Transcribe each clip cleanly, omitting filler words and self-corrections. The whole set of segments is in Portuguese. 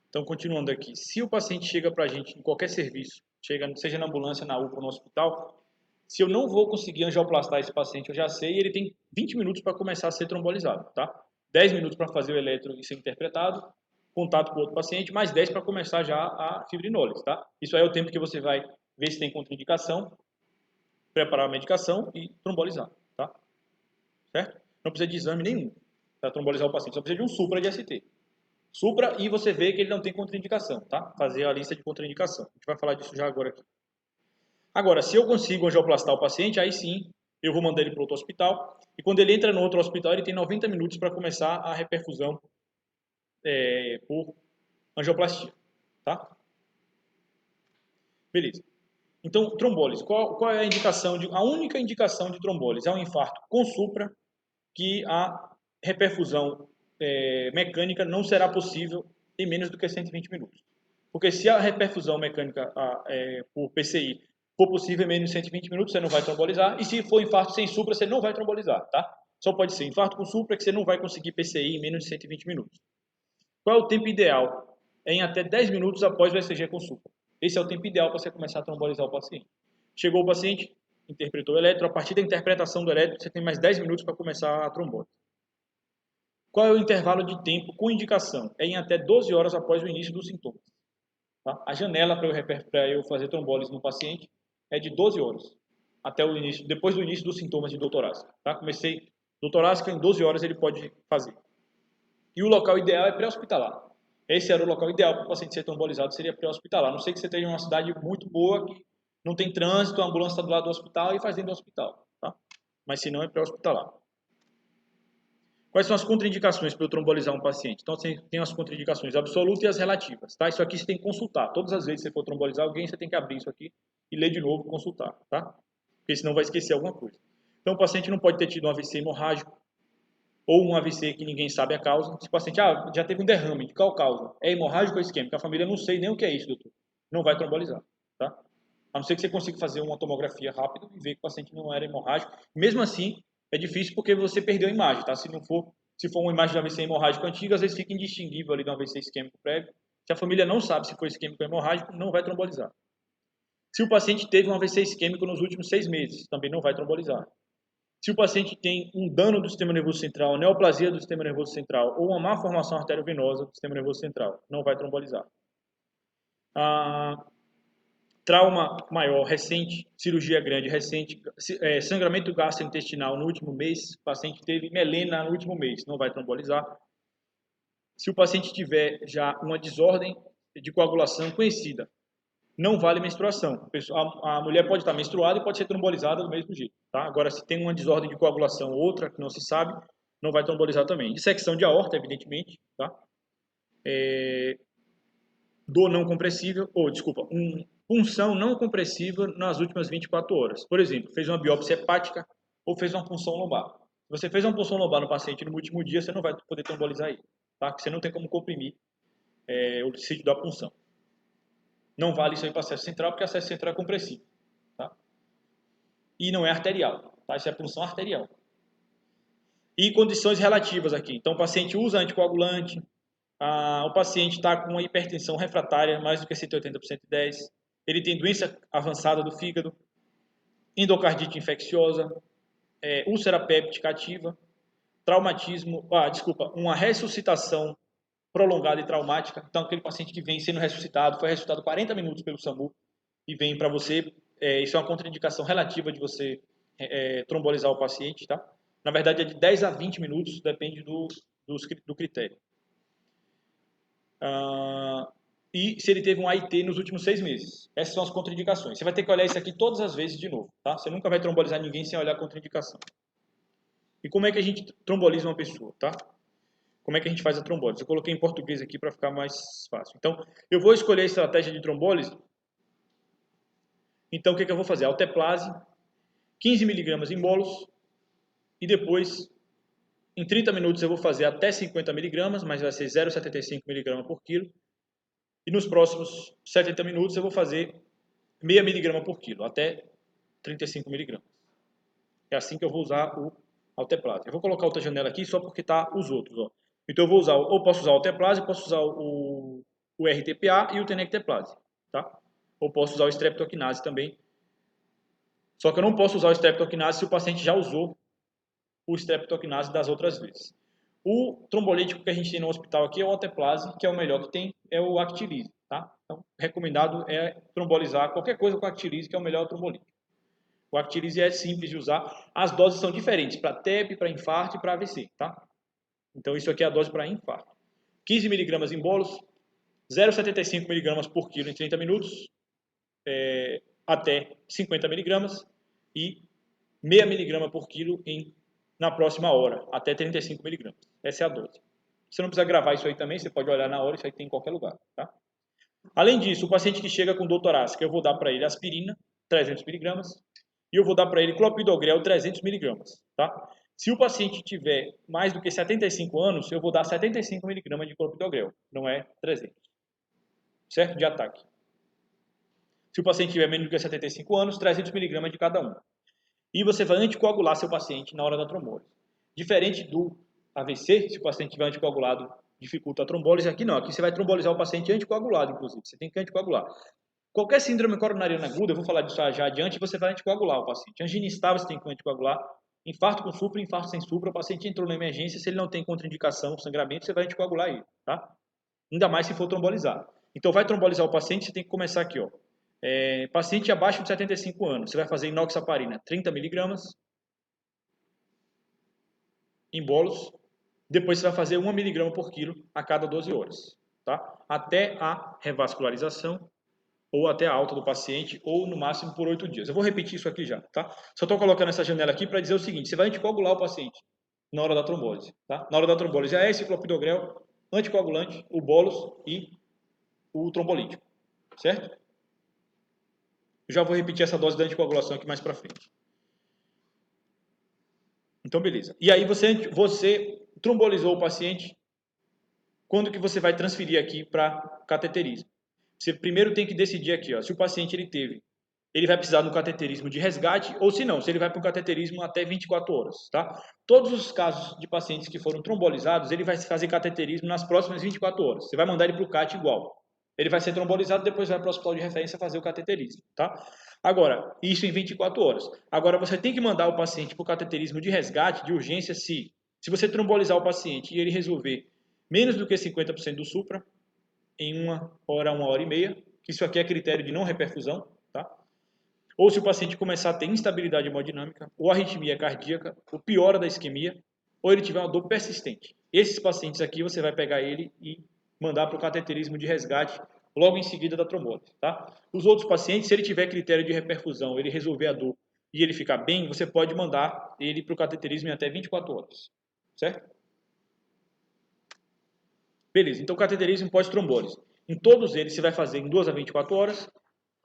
Então, continuando aqui, se o paciente chega para a gente em qualquer serviço, seja na ambulância, na UPA ou no hospital, se eu não vou conseguir angioplastar esse paciente, eu já sei, ele tem 20 minutos para começar a ser trombolizado, tá? 10 minutos para fazer o eletro e ser interpretado, contato com o outro paciente, mais 10 para começar já a fibrinólise, tá? Isso aí é o tempo que você vai ver se tem contraindicação, preparar a medicação e trombolizar, tá? Certo? Não precisa de exame nenhum para trombolizar o paciente, só precisa de um supra de ST. Supra e você vê que ele não tem contraindicação, tá? Fazer a lista de contraindicação. A gente vai falar disso já agora aqui. Agora, se eu consigo angioplastar o paciente, aí sim eu vou mandar ele para outro hospital. E quando ele entra no outro hospital, ele tem 90 minutos para começar a reperfusão por angioplastia, tá? Beleza. Então, trombólise. Qual é a indicação? A única indicação de trombólise é um infarto com supra, que a reperfusão mecânica não será possível em menos do que 120 minutos. Porque se a reperfusão mecânica por PCI for possível em menos de 120 minutos, você não vai trombolizar. E se for infarto sem supra, você não vai trombolizar, tá? Só pode ser infarto com supra que você não vai conseguir PCI em menos de 120 minutos. Qual é o tempo ideal? É em até 10 minutos após o ECG com supra. Esse é o tempo ideal para você começar a trombolizar o paciente. Chegou o paciente, interpretou o eletro, a partir da interpretação do eletro, você tem mais 10 minutos para começar a trombose. Qual é o intervalo de tempo com indicação? É em até 12 horas após o início dos sintomas. Tá? A janela para eu fazer trombólise no paciente é de 12 horas, até o início, depois do início dos sintomas de dor torácica. Tá? Comecei dor torácica, em 12 horas ele pode fazer. E o local ideal é pré-hospitalar. Esse era o local ideal para o paciente ser trombolizado, seria pré-hospitalar. A não sei que você esteja em uma cidade muito boa, que não tem trânsito, a ambulância está do lado do hospital e faz dentro do hospital. Tá? Mas se não, é pré-hospitalar. Quais são as contraindicações para eu trombolizar um paciente? Então, você tem as contraindicações absolutas e as relativas. Tá? Isso aqui você tem que consultar. Todas as vezes que você for trombolizar alguém, você tem que abrir isso aqui e ler de novo, consultar. Tá? Porque senão vai esquecer alguma coisa. Então, o paciente não pode ter tido um AVC hemorrágico ou um AVC que ninguém sabe a causa. Se o paciente já teve um derrame, de qual causa? É hemorrágico ou isquêmico? A família não sei nem o que é isso, doutor. Não vai trombolizar. Tá? A não ser que você consiga fazer uma tomografia rápida e ver que o paciente não era hemorrágico. Mesmo assim, é difícil porque você perdeu a imagem, tá? Se for uma imagem de AVC hemorrágico antiga, às vezes fica indistinguível ali do AVC isquêmico prévio. Se a família não sabe se foi isquêmico ou hemorrágico, não vai trombolizar. Se o paciente teve um AVC isquêmico nos últimos 6 meses, também não vai trombolizar. Se o paciente tem um dano do sistema nervoso central, neoplasia do sistema nervoso central ou uma má formação arteriovenosa do sistema nervoso central, não vai trombolizar. Trauma maior recente, cirurgia grande recente, sangramento gastrointestinal no último mês, o paciente teve melena no último mês, não vai trombolizar. Se o paciente tiver já uma desordem de coagulação conhecida, não vale menstruação. A mulher pode estar menstruada e pode ser trombolizada do mesmo jeito. Tá? Agora, se tem uma desordem de coagulação ou outra que não se sabe, não vai trombolizar também. Dissecção de aorta, evidentemente. Tá? Dor não compressível, punção não compressiva nas últimas 24 horas. Por exemplo, fez uma biópsia hepática ou fez uma punção lombar. Se você fez uma punção lombar no paciente no último dia, você não vai poder trombolizar ele. Tá? Porque você não tem como comprimir o sítio da punção. Não vale isso aí para acesso central, porque acesso central é compressivo. Tá? E não é arterial. Tá? Isso é punção arterial. E condições relativas aqui. Então, o paciente usa anticoagulante, o paciente está com uma hipertensão refratária, mais do que 180 por 110, ele tem doença avançada do fígado, endocardite infecciosa, úlcera péptica ativa, uma ressuscitação prolongada e traumática. Então, aquele paciente que vem sendo ressuscitado, foi ressuscitado 40 minutos pelo SAMU e vem para você, isso é uma contraindicação relativa de você trombolizar o paciente, tá? Na verdade, é de 10 a 20 minutos, depende do critério. E se ele teve um AIT nos últimos 6 meses. Essas são as contraindicações. Você vai ter que olhar isso aqui todas as vezes de novo, tá? Você nunca vai trombolizar ninguém sem olhar a contraindicação. E como é que a gente tromboliza uma pessoa, tá? Como é que a gente faz a trombólise? Eu coloquei em português aqui para ficar mais fácil. Então, eu vou escolher a estratégia de trombólise. Então, o que eu vou fazer? Alteplase, 15 mg em bolos, e depois, em 30 minutos, eu vou fazer até 50 mg, mas vai ser 0,75 mg por quilo. E nos próximos 70 minutos eu vou fazer meia miligrama por quilo, até 35 miligramas. É assim que eu vou usar o alteplase. Eu vou colocar outra janela aqui só porque tá os outros. Ó. Então eu vou usar, ou posso usar o alteplase, posso usar o o RTPA e o tenecteplase, tá? Ou posso usar o streptokinase também. Só que eu não posso usar o streptokinase se o paciente já usou o streptokinase das outras vezes. O trombolítico que a gente tem no hospital aqui é o Oteplase, que é o melhor que tem, é o Actilise, tá? Então, recomendado é trombolizar qualquer coisa com Actilise, que é o melhor trombolítico. O Actilise é simples de usar. As doses são diferentes para TEP, para infarto e para AVC, tá? Então, isso aqui é a dose para infarto. 15 mg em bolos, 0,75 mg por quilo em 30 minutos, até 50 mg e meia miligrama por quilo na próxima hora, até 35 mg. Essa é a dose. Você não precisa gravar isso aí também, você pode olhar na hora, isso aí tem em qualquer lugar, tá? Além disso, o paciente que chega com dor torácica, eu vou dar para ele aspirina, 300 mg, e eu vou dar para ele clopidogrel, 300 mg, tá? Se o paciente tiver mais do que 75 anos, eu vou dar 75 mg de clopidogrel, não é 300, certo? De ataque. Se o paciente tiver menos do que 75 anos, 300 mg de cada um. E você vai anticoagular seu paciente na hora da trombose. Diferente do AVC, se o paciente tiver anticoagulado, dificulta a trombólise. Aqui não, aqui você vai trombolizar o paciente anticoagulado, inclusive. Você tem que anticoagular. Qualquer síndrome coronariana aguda, eu vou falar disso já adiante, você vai anticoagular o paciente. Angina instável, você tem que anticoagular. Infarto com supra, infarto sem supra, o paciente entrou na emergência, se ele não tem contraindicação, sangramento, você vai anticoagular ele, tá? Ainda mais se for trombolizar. Então vai trombolizar o paciente, você tem que começar aqui, ó. Paciente abaixo de 75 anos, você vai fazer inoxaparina 30 mg em bolos. Depois você vai fazer 1 mg por quilo a cada 12 horas, tá? Até a revascularização ou até a alta do paciente, ou no máximo por 8 dias. Eu vou repetir isso aqui já, tá? Só estou colocando essa janela aqui para dizer o seguinte: você vai anticoagular o paciente na hora da trombólise, tá? Na hora da trombólise é esse clopidogrel, anticoagulante, o bolos e o trombolítico, certo? Eu já vou repetir essa dose de anticoagulação aqui mais para frente. Então, beleza. E aí você trombolizou o paciente, quando que você vai transferir aqui para cateterismo? Você primeiro tem que decidir aqui, ó, se o paciente ele vai precisar de um cateterismo de resgate ou se não, se ele vai para um cateterismo até 24 horas, tá? Todos os casos de pacientes que foram trombolizados, ele vai fazer cateterismo nas próximas 24 horas. Você vai mandar ele para o CAT igual. Ele vai ser trombolizado, depois vai para o hospital de referência fazer o cateterismo, tá? Agora, isso em 24 horas. Agora, você tem que mandar o paciente para o cateterismo de resgate, de urgência, se você trombolizar o paciente e ele resolver menos do que 50% do supra, em 1 hora e meia, isso aqui é critério de não reperfusão, tá? Ou se o paciente começar a ter instabilidade hemodinâmica, ou arritmia cardíaca, ou piora da isquemia, ou ele tiver uma dor persistente. Esses pacientes aqui você vai pegar ele e mandar para o cateterismo de resgate logo em seguida da trombose, tá? Os outros pacientes, se ele tiver critério de reperfusão, ele resolver a dor e ele ficar bem, você pode mandar ele para o cateterismo em até 24 horas, certo? Beleza, então cateterismo pós-trombólise. Em todos eles você vai fazer em 2 a 24 horas,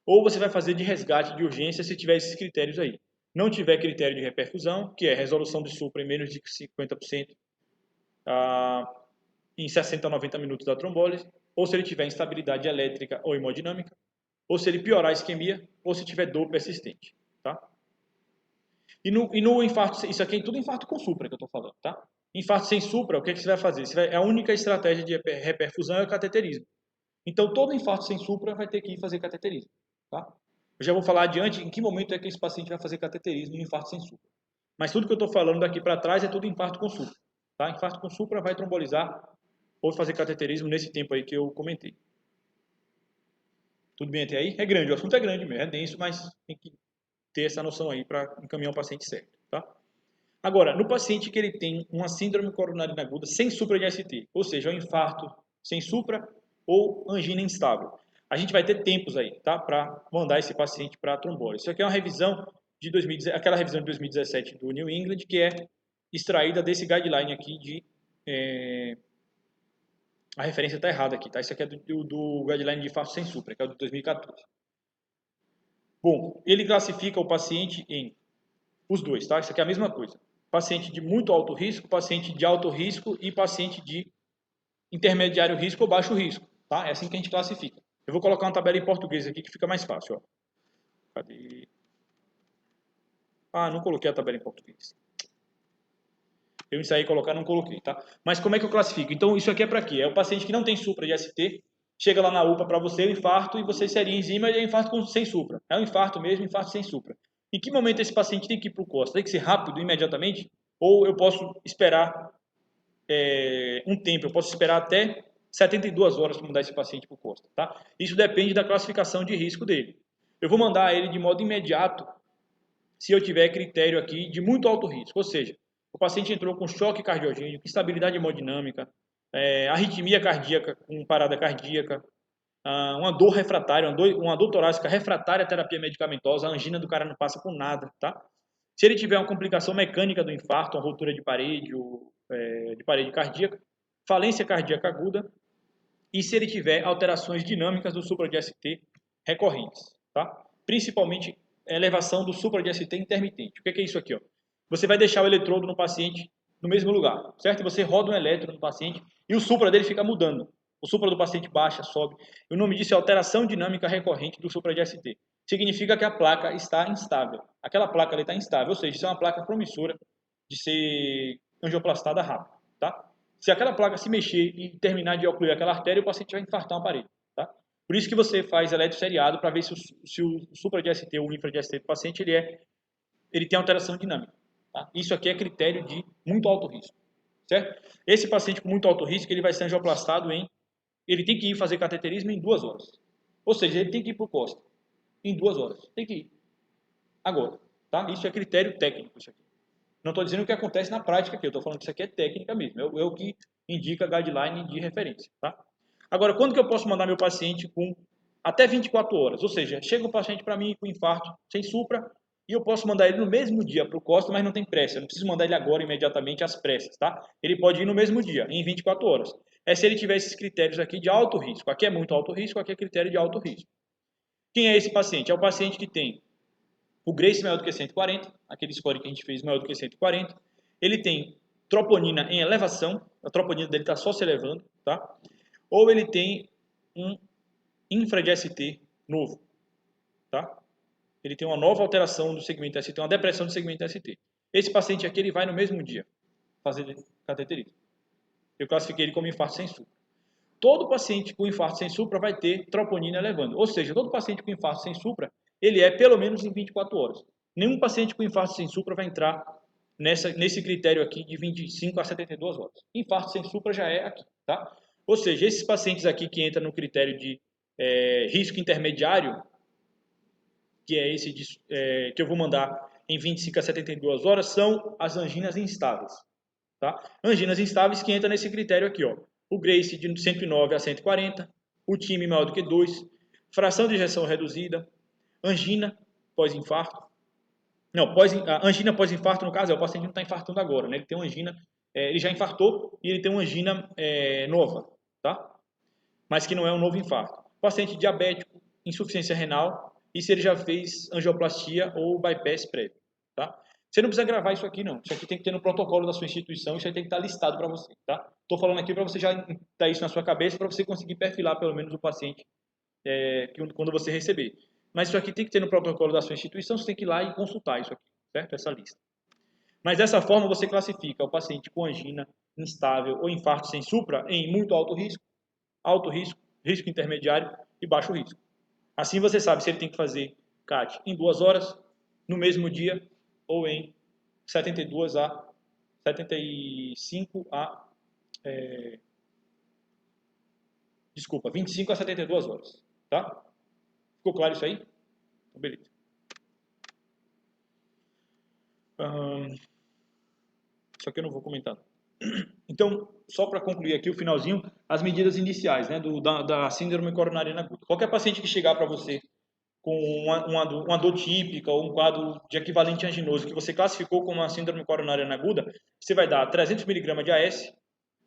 ou você vai fazer de resgate de urgência se tiver esses critérios aí. Não tiver critério de reperfusão, que é resolução de supra em menos de 50% em 60 a 90 minutos da trombólise, ou se ele tiver instabilidade elétrica ou hemodinâmica, ou se ele piorar a isquemia, ou se tiver dor persistente, tá? E no infarto, isso aqui é tudo infarto com supra que eu estou falando, tá? Infarto sem supra, o que você vai fazer? A única estratégia de reperfusão é o cateterismo. Então, todo infarto sem supra vai ter que ir fazer cateterismo, tá? Eu já vou falar adiante em que momento é que esse paciente vai fazer cateterismo no infarto sem supra. Mas tudo que eu estou falando daqui para trás é tudo infarto com supra, tá? Infarto com supra vai trombolizar ou fazer cateterismo nesse tempo aí que eu comentei. Tudo bem até aí? É grande, o assunto é grande mesmo, é denso, mas tem que ter essa noção aí para encaminhar o paciente certo, tá? Agora, no paciente que ele tem uma síndrome coronariana aguda sem supra de ST, ou seja, um infarto sem supra ou angina instável, a gente vai ter tempos aí, tá? Para mandar esse paciente para a trombose. Isso aqui é uma revisão de 2017, aquela revisão de 2017 do New England, que é extraída desse guideline aqui de... A referência está errada aqui, tá? Isso aqui é do guideline de infarto sem supra, que é o de 2014. Bom, ele classifica o paciente em os dois, tá? Isso aqui é a mesma coisa. Paciente de muito alto risco, paciente de alto risco e paciente de intermediário risco ou baixo risco, tá? É assim que a gente classifica. Eu vou colocar uma tabela em português aqui que fica mais fácil, ó. Cadê? Ah, não coloquei a tabela em português. Eu ensaiei colocar, não coloquei, tá? Mas como é que eu classifico? Então, isso aqui é para quê? É o paciente que não tem supra de ST, chega lá na UPA para você o infarto e você seria enzima e é infarto sem supra. É um infarto mesmo, infarto sem supra. Em que momento esse paciente tem que ir para o COSTA? Tem que ser rápido, imediatamente? Ou eu posso esperar um tempo, eu posso esperar até 72 horas para mandar esse paciente para o COSTA, tá? Isso depende da classificação de risco dele. Eu vou mandar ele de modo imediato se eu tiver critério aqui de muito alto risco, ou seja, o paciente entrou com choque cardiogênico, instabilidade hemodinâmica, arritmia cardíaca com parada cardíaca, uma dor refratária, uma dor torácica refratária à terapia medicamentosa, a angina do cara não passa por nada, tá? Se ele tiver uma complicação mecânica do infarto, uma ruptura de parede cardíaca, falência cardíaca aguda, e se ele tiver alterações dinâmicas do supra de ST recorrentes, tá? Principalmente elevação do supra de ST intermitente. O que é isso aqui? Ó? Você vai deixar o eletrodo no paciente no mesmo lugar, certo? Você roda um elétrodo no paciente e o supra dele fica mudando. O supra do paciente baixa, sobe. E o nome disso é alteração dinâmica recorrente do supra de ST. Significa que a placa está instável. Aquela placa está instável, ou seja, isso é uma placa promissora de ser angioplastada rápido, tá? Se aquela placa se mexer e terminar de ocluir aquela artéria, o paciente vai infartar uma parede, tá? Por isso que você faz eletroseriado para ver se o supra de ST ou o infra de ST do paciente ele tem alteração dinâmica. Tá? Isso aqui é critério de muito alto risco, certo? Esse paciente com muito alto risco, ele vai ser angioplastado ele tem que ir fazer cateterismo em 2 horas. Ou seja, ele tem que ir para o COSTA em 2 horas. Tem que ir. Agora, tá? Isso é critério técnico, isso aqui. Não estou dizendo o que acontece na prática aqui, eu estou falando que isso aqui é técnica mesmo, é o que indica guideline de referência, tá? Agora, quando que eu posso mandar meu paciente com até 24 horas? Ou seja, chega um paciente para mim com infarto sem supra e eu posso mandar ele no mesmo dia para o COSTA, mas não tem pressa, eu não preciso mandar ele agora, imediatamente, às pressas, tá? Ele pode ir no mesmo dia, em 24 horas. É se ele tiver esses critérios aqui de alto risco. Aqui é muito alto risco, aqui é critério de alto risco. Quem é esse paciente? É o paciente que tem o Grace maior do que 140, aquele score que a gente fez maior do que 140. Ele tem troponina em elevação, a troponina dele está só se elevando, tá? Ou ele tem um infra de ST novo, tá? Ele tem uma nova alteração do segmento ST, uma depressão do segmento ST. Esse paciente aqui, ele vai no mesmo dia fazer cateterismo. Eu classifiquei ele como infarto sem supra. Todo paciente com infarto sem supra vai ter troponina elevando. Ou seja, todo paciente com infarto sem supra, ele é pelo menos em 24 horas. Nenhum paciente com infarto sem supra vai entrar nesse critério aqui de 25 a 72 horas. Infarto sem supra já é aqui, tá? Ou seja, esses pacientes aqui que entram no critério de risco intermediário, que é esse que eu vou mandar em 25 a 72 horas, são as anginas instáveis, tá? Anginas instáveis que entram nesse critério aqui, ó. O Grace de 109 a 140, o time maior do que 2, fração de ejeção reduzida, angina pós-infarto. Não, a angina pós-infarto, no caso, é o paciente não está infartando agora, né? Ele tem uma angina, ele já infartou e ele tem uma angina nova, tá? Mas que não é um novo infarto. Paciente diabético, insuficiência renal e se ele já fez angioplastia ou bypass prévio, tá? Você não precisa gravar isso aqui, não. Isso aqui tem que ter no protocolo da sua instituição, isso aí tem que estar listado para você, tá? Estou falando aqui para você já ter isso na sua cabeça, para você conseguir perfilar pelo menos o paciente quando você receber. Mas isso aqui tem que ter no protocolo da sua instituição, você tem que ir lá e consultar isso aqui, certo? Essa lista. Mas dessa forma você classifica o paciente com angina instável ou infarto sem supra em muito alto risco, risco intermediário e baixo risco. Assim você sabe se ele tem que fazer CAT em 2 horas, no mesmo dia, ou em 72 a 75 a... desculpa, 25 a 72 horas. Tá? Ficou claro isso aí? Então, beleza. Isso aqui eu não vou comentar. Então, só para concluir aqui o finalzinho, as medidas iniciais, né, da síndrome coronariana aguda. Qualquer paciente que chegar para você com uma dor típica ou um quadro de equivalente anginoso que você classificou como uma síndrome coronariana aguda, você vai dar 300 mg de AS,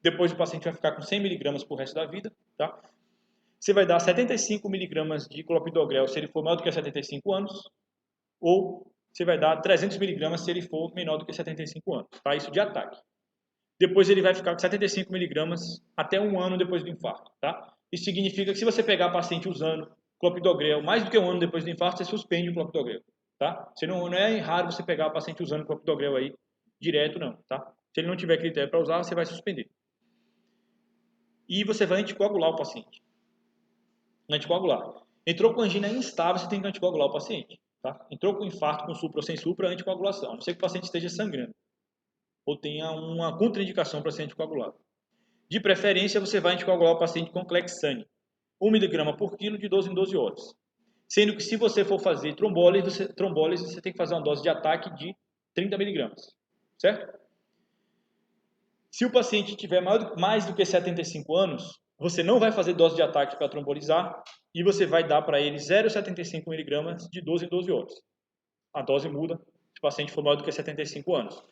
depois o paciente vai ficar com 100 mg por resto da vida, tá? Você vai dar 75 mg de clopidogrel se ele for maior do que 75 anos, ou você vai dar 300 mg se ele for menor do que 75 anos, tá? Isso de ataque. Depois ele vai ficar com 75 mg até 1 ano depois do infarto, tá? Isso significa que se você pegar paciente usando clopidogrel mais do que 1 ano depois do infarto, você suspende o clopidogrel, tá? Não é raro você pegar o paciente usando clopidogrel aí direto, não, tá? Se ele não tiver critério para usar, você vai suspender. E você vai anticoagular o paciente. anticoagular. Entrou com angina instável, você tem que anticoagular o paciente. Tá? Entrou com infarto, com supra ou sem supra, anticoagulação. A não ser que o paciente esteja sangrando ou tenha uma contraindicação para ser anticoagulado. De preferência, você vai anticoagular o paciente com Clexane, 1 mg por quilo de 12 em 12 horas. Sendo que se você for fazer trombólise, você tem que fazer uma dose de ataque de 30 mg. Certo? Se o paciente tiver mais do que 75 anos, você não vai fazer dose de ataque para trombolizar e você vai dar para ele 0,75 mg de 12 em 12 horas. A dose muda se o paciente for maior do que 75 anos.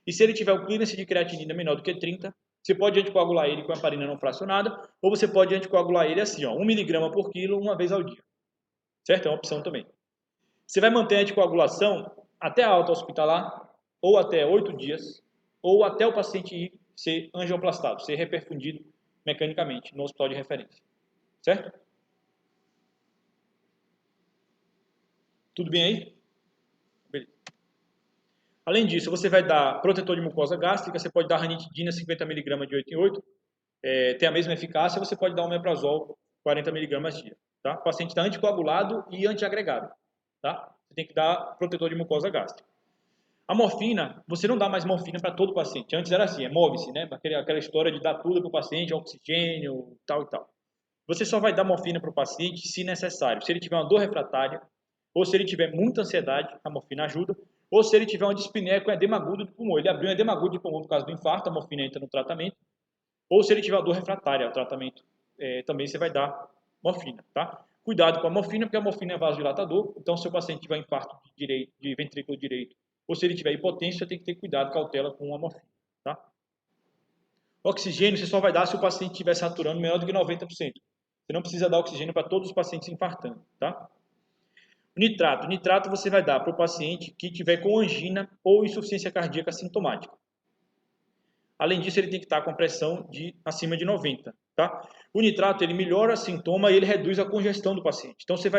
E se ele tiver o clearance de creatinina menor do que 30, você pode anticoagular ele com heparina não fracionada, ou você pode anticoagular ele assim, 1 mg por quilo uma vez ao dia. Certo? É uma opção também. Você vai manter a anticoagulação até a alta hospitalar, ou até 8 dias, ou até o paciente ir ser angioplastado, ser reperfundido mecanicamente no hospital de referência. Certo? Tudo bem aí? Beleza. Além disso, você vai dar protetor de mucosa gástrica, você pode dar ranitidina 50 mg de 8 em 8, tem a mesma eficácia, você pode dar omeprazol 40 mg dia. Tá? O paciente está anticoagulado e antiagregado. Tá? Você tem que dar protetor de mucosa gástrica. A morfina, você não dá mais morfina para todo paciente. Antes era assim, move-se, né? Aquela história de dar tudo para o paciente, oxigênio, tal e tal. Você só vai dar morfina para o paciente se necessário. Se ele tiver uma dor refratária, ou se ele tiver muita ansiedade, a morfina ajuda, ou se ele tiver uma dispneia com edema agudo do pulmão. Ele abriu um edema agudo de pulmão por causa do infarto, a morfina entra no tratamento. Ou se ele tiver uma dor refratária ao tratamento, também você vai dar morfina, tá? Cuidado com a morfina, porque a morfina é vasodilatador. Então, se o paciente tiver infarto de ventrículo direito, ou se ele tiver hipotência, tem que ter cuidado, cautela com a morfina, tá? Oxigênio você só vai dar se o paciente estiver saturando menor do que 90%. Você não precisa dar oxigênio para todos os pacientes infartando, tá? Nitrato. Nitrato você vai dar para o paciente que tiver com angina ou insuficiência cardíaca sintomática. Além disso, ele tem que estar com pressão acima de 90, tá? O nitrato, ele melhora sintoma e ele reduz a congestão do paciente. Então, você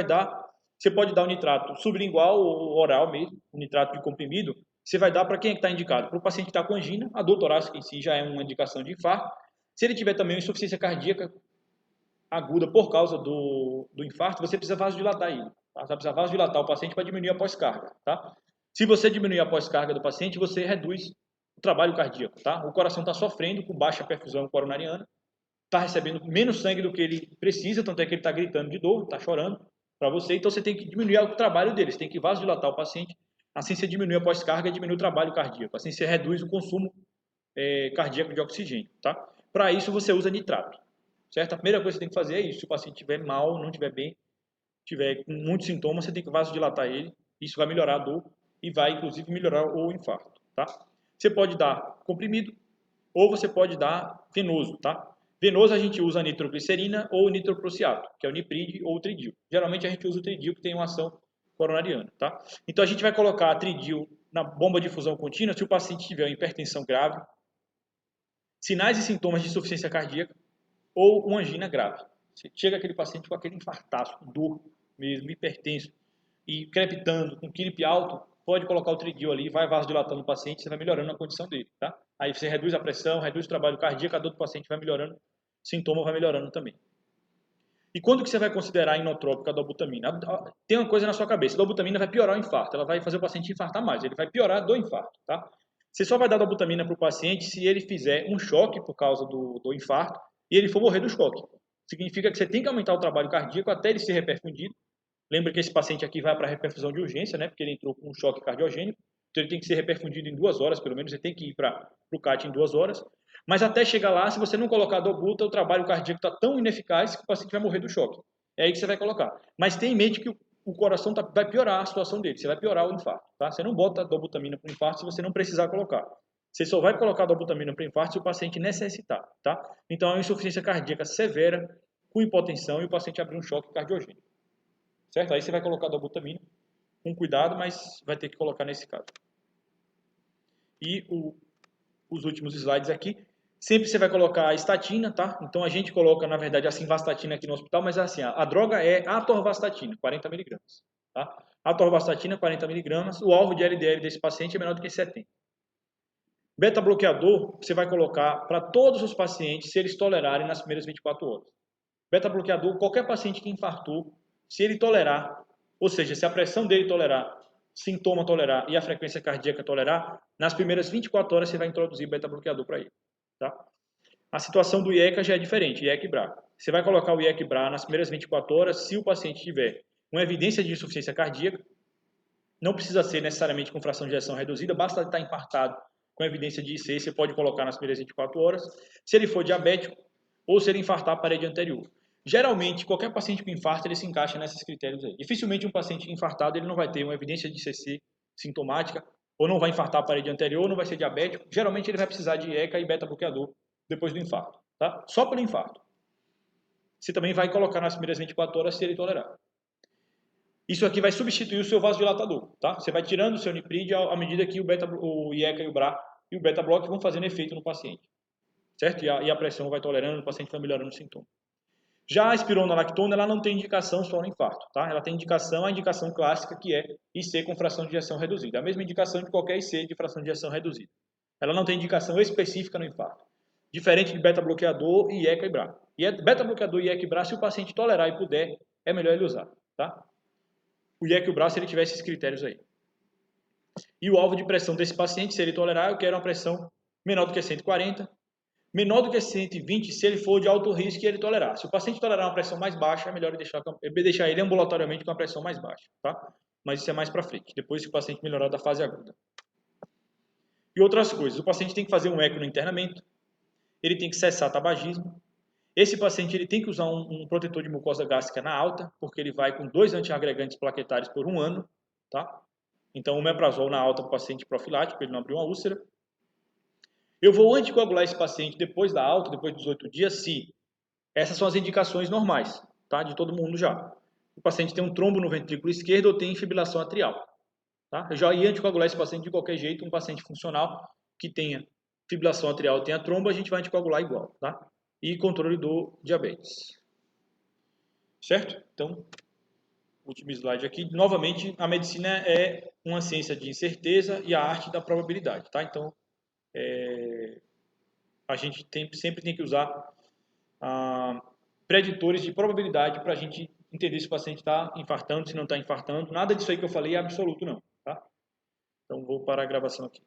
pode dar o nitrato sublingual ou oral mesmo, o nitrato de comprimido, você vai dar para quem está indicado? Para o paciente que está com angina, a dor torácica em si já é uma indicação de infarto. Se ele tiver também insuficiência cardíaca aguda por causa do infarto, você precisa vasodilatar ele. Tá? Você precisa vasodilatar o paciente para diminuir a pós-carga, tá? Se você diminuir a pós-carga do paciente, você reduz o trabalho cardíaco, tá? O coração está sofrendo com baixa perfusão coronariana, está recebendo menos sangue do que ele precisa, tanto é que ele está gritando de dor, está chorando para você, então você tem que diminuir o trabalho dele, você tem que vasodilatar o paciente, assim você diminui a pós-carga e diminui o trabalho cardíaco, assim você reduz o consumo cardíaco de oxigênio, tá? Para isso você usa nitrato, certo? A primeira coisa que você tem que fazer é isso, se o paciente estiver mal, não estiver bem, tiver com muitos sintomas, você tem que vasodilatar ele, isso vai melhorar a dor e vai inclusive melhorar o infarto, tá? Você pode dar comprimido ou você pode dar venoso, tá? Venoso a gente usa nitroglicerina ou nitroprusiato, que é o nipride ou o tridil. Geralmente a gente usa o tridil que tem uma ação coronariana, tá? Então a gente vai colocar tridil na bomba de infusão contínua se o paciente tiver uma hipertensão grave, sinais e sintomas de insuficiência cardíaca ou uma angina grave. Chega aquele paciente com aquele infartaço, com dor mesmo, hipertenso e crepitando, com QILIP alto, pode colocar o tridil ali, vai vasodilatando o paciente, você vai melhorando a condição dele, tá? Aí você reduz a pressão, reduz o trabalho cardíaco, a dor do paciente vai melhorando, o sintoma vai melhorando também. E quando que você vai considerar a inotrópica da dobutamina? Tem uma coisa na sua cabeça, a dobutamina vai piorar o infarto, ela vai fazer o paciente infartar mais, ele vai piorar do infarto, tá? Você só vai dar dobutamina para o paciente se ele fizer um choque por causa do infarto e ele for morrer do choque. Significa que você tem que aumentar o trabalho cardíaco até ele ser reperfundido. Lembra que esse paciente aqui vai para a reperfusão de urgência, né? Porque ele entrou com um choque cardiogênico. Então ele tem que ser reperfundido em 2 horas, pelo menos ele tem que ir para o CAT em 2 horas. Mas até chegar lá, se você não colocar dobuta, o trabalho cardíaco está tão ineficaz que o paciente vai morrer do choque. É aí que você vai colocar. Mas tenha em mente que o coração vai piorar a situação dele, você vai piorar o infarto. Tá? Você não bota dobutamina para o infarto se você não precisar colocar. Você só vai colocar dobutamina para o infarto se o paciente necessitar. Tá? Então é uma insuficiência cardíaca severa, com hipotensão, e o paciente abrir um choque cardiogênico. Certo? Aí você vai colocar dobutamina com cuidado, mas vai ter que colocar nesse caso. E os últimos slides aqui, sempre você vai colocar a estatina, tá? Então a gente coloca, na verdade, a simvastatina aqui no hospital, mas assim, a droga é a atorvastatina, 40 mg, tá? A atorvastatina, 40 mg, o alvo de LDL desse paciente é menor do que 70. Beta-bloqueador, você vai colocar para todos os pacientes se eles tolerarem nas primeiras 24 horas. Beta-bloqueador, qualquer paciente que infartou, se ele tolerar, ou seja, se a pressão dele tolerar, sintoma tolerar e a frequência cardíaca tolerar, nas primeiras 24 horas você vai introduzir beta-bloqueador para ele. Tá? A situação do IECA já é diferente, IECA e BRA. Você vai colocar o IECA e BRA nas primeiras 24 horas se o paciente tiver uma evidência de insuficiência cardíaca, não precisa ser necessariamente com fração de ejeção reduzida, basta estar infartado com evidência de IC, você pode colocar nas primeiras 24 horas. Se ele for diabético ou se ele infartar a parede anterior. Geralmente, qualquer paciente com infarto, ele se encaixa nesses critérios aí. Dificilmente um paciente infartado, ele não vai ter uma evidência de ICC sintomática, ou não vai infartar a parede anterior, ou não vai ser diabético. Geralmente, ele vai precisar de ECA e beta-bloqueador depois do infarto, tá? Só pelo infarto. Você também vai colocar nas primeiras 24 horas se ele tolerar. Isso aqui vai substituir o seu vasodilatador, tá? Você vai tirando o seu niprid à medida que o IECA e o BRA e o beta-block vão fazendo efeito no paciente, certo? E a pressão vai tolerando, o paciente vai melhorando o sintoma. Já a espironolactona, ela não tem indicação só no infarto, tá? Ela tem a indicação clássica que é IC com fração de ejeção reduzida. A mesma indicação de qualquer IC de fração de ejeção reduzida. Ela não tem indicação específica no infarto. Diferente de beta-bloqueador e ECA e BRA. E beta-bloqueador e ECA e BRA, se o paciente tolerar e puder, é melhor ele usar, tá? O IECA e o BRA, se ele tiver esses critérios aí. E o alvo de pressão desse paciente, se ele tolerar, eu quero uma pressão menor do que 140, menor do que 120 se ele for de alto risco e ele tolerar. Se o paciente tolerar uma pressão mais baixa, é melhor deixar ele ambulatoriamente com uma pressão mais baixa, tá? Mas isso é mais para frente, depois que o paciente melhorar da fase aguda. E outras coisas, o paciente tem que fazer um eco no internamento, ele tem que cessar tabagismo. Esse paciente ele tem que usar um protetor de mucosa gástrica na alta, porque ele vai com 2 antiagregantes plaquetários por 1 ano, tá? Então, o omeprazol na alta para o paciente profilático, para ele não abrir uma úlcera. Eu vou anticoagular esse paciente depois da alta, depois dos 8 dias, se essas são as indicações normais, tá? De todo mundo já. O paciente tem um trombo no ventrículo esquerdo ou tem fibrilação atrial. Tá? Eu já ia anticoagular esse paciente de qualquer jeito, um paciente funcional que tenha fibrilação atrial, tenha trombo, a gente vai anticoagular igual, tá? E controle do diabetes. Certo? Então, último slide aqui. Novamente, a medicina é uma ciência de incerteza e a arte da probabilidade, tá? Então, a gente sempre tem que usar preditores de probabilidade para a gente entender se o paciente está infartando, se não está infartando. Nada disso aí que eu falei é absoluto, não, tá? Então, vou parar a gravação aqui.